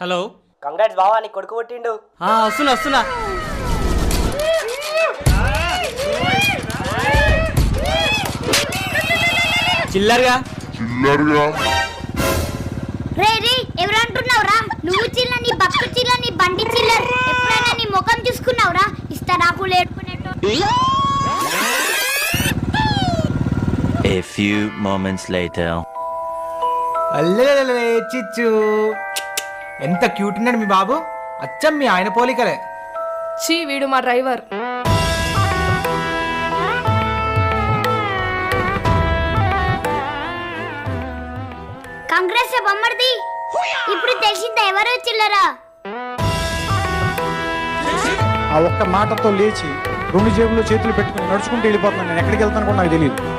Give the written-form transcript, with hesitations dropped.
Hello, congrats బావా, నీ కొడుకు పుట్టిండు. వస్తున్నా. చిల్లర్గా రే ఎవరు అంటున్నావురా? నువ్వు చిల్ల, నీ బక్కు చిల్ల, నీ బండి చిల్లర్. ఎప్పుడైనా నీ ముఖం చూసుకున్నావురా? ఇస్తారాకు లేడుకునేట్టు. A few moments later. అల్లే చిచ్చు, ఎంత క్యూట్ ఉన్నాడు మీ బాబు. అచ్చం మీ ఆయన పోలికలే. చీ, వీడు మా డ్రైవర్. కాంగ్రెస్ బొమ్మడిది. ఇప్పుడు తెలిసిందా ఎవరు చిల్లరా? ఆ ఒక్క మాటతో లేచి 2 జేబుల్లో చేతులు పెట్టుకుని నడుచుకుంటూ వెళ్ళిపోతున్నాను. నేను ఎక్కడికి వెళ్తాను కూడా నాకు తెలియదు.